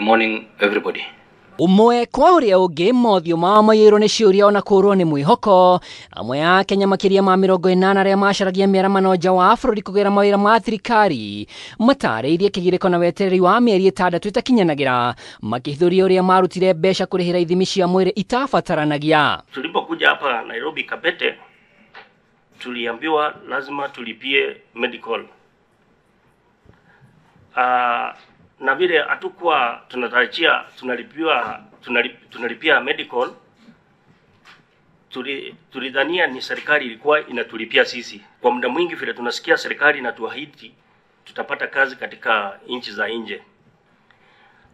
morning, everybody. Umwe kwa uria ungi mothio ma mayiro ni ciuria ona kurwo ni mwihoko amwe ya Kenya makiria ma 80 aria macaragia miaramano nja wa bururi kugera mawira ma thirikari matariirie kigiriko na wetereri wa mieri 6 itakinyanagira makihithuria uria marutire mbeca kurihira ithimi cia mwiri itabataranagia. Tulipokuja hapa Nairobi Kabete tuliambiwa lazima tulipie medical. Na vile hatukuwa tunatarajia tunalipia medical, tulidhania ni serikali ilikuwa inatulipia sisi. Kwa muda mwingi vile tunasikia serikali inatuahidi tutapata kazi katika nchi za nje.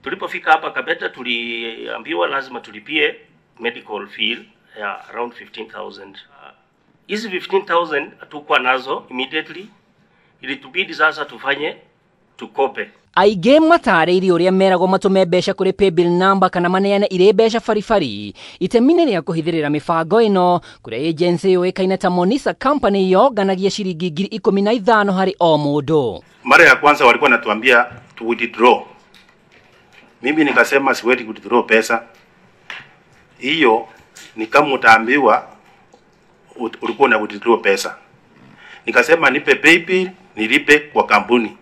Tulipofika hapa Kabete tuliambiwa lazima tulipie medical fee ya around 15,000. Hizi 15,000 hatukuwa nazo immediately, ilitubidi sasa tukope. Aige matariirie uria meragwo matume mbeca kuri paybill number kana maneane ire mbeca farifari itemine ria kuhithirira mifango ino kuri agency yoikaine ta Monisa Company yoganagia shilingi 15,000 hari o mundu. Mara ya kwanza walikuwa natuambia to withdraw. Mimi nikasema siwezi withdraw pesa. Hiyo ni kama utaambiwa ulikuwa na withdraw pesa. Nikasema nipe paybill nilipe kwa kampuni.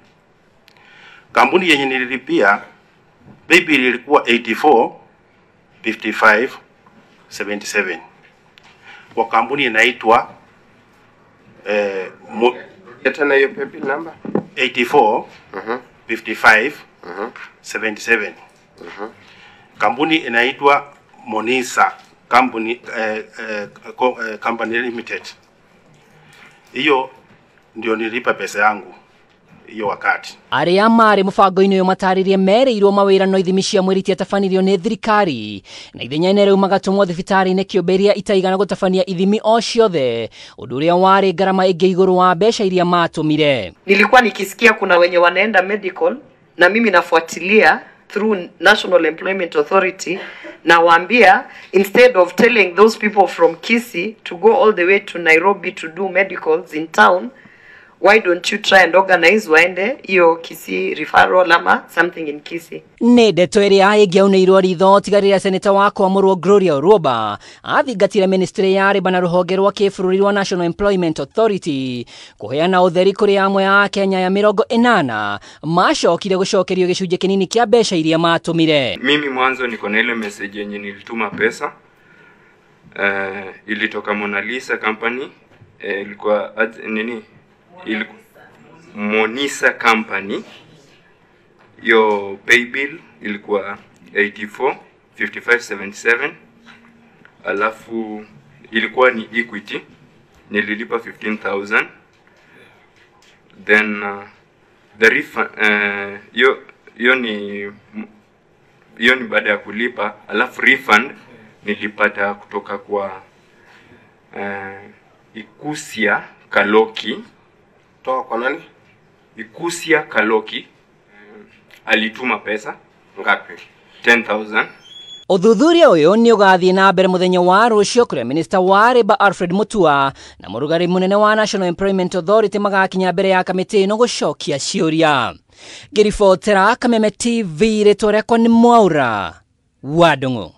Kampuni yenye nililipia paybill ilikuwa 84,55,77. Kwa kampuni inaitwa tena hiyo paybill number 84,55,77. Kampuni inaitwa Monisa Company Limited. Hiyo ndio nilipa pesa yangu iyo wakati. Aria mari mufango-ini uyu mataririe mereirwo mawira no ithimi cia mwiri tiatafanirio ni thirikari na ithenya-ini riu magatumwo thibitari-ini kiumberia itaigana gutafania ithimi o ciothe undu uria wari garama ingi iguru wa mbeca iria matumire. Nilikuwa nikisikia kuna wenye wanaenda medical na mimi nafuatilia through National Employment Authority na waambia instead of telling those people from Kisii to go all the way to Nairobi to do medicals in town, why don't you try and organize waende iyo Kisii referral ama something in Kisii. Ni ndeto iria ingiaunirwo ritho tigarira seneta wa Kwamurwo Gloria Oruoba athingatire ministry ya riba na ruhonge rwa kibururi rwa National Employment Authority kuheana utheri kuri amwe ya Kenya ya 80 macokire gucokerio gicunje kinini kia mbeca iria matumire. Mimi mwanzo niko na ile message yenye nilituma pesa ilitoka Monalisa Company, ilikuwa Monisa Company. Yo paybill ilikuwa 84,55,77. Alafu ilikuwa ni Equity, nililipa 15,000. Then the refund yo ni baada ya kulipa. Alafu refund nilipata kutoka kwa Ikusia Kaloki. Toka kwa nani? Ikusia Kaloki. Alituma pesa ngapi? 10,000. Uthuthuria uyu ni ugathie na mbere muthenya wa rucio kuria minister wa riba Alfred Mutua na murugari munene wa National Employment Authority magakinya mbere ya kamiti ino gucokia ciuria. Ngiribotera Kameme TV ritwa riakwa ni Mwaura wa Ndung'u.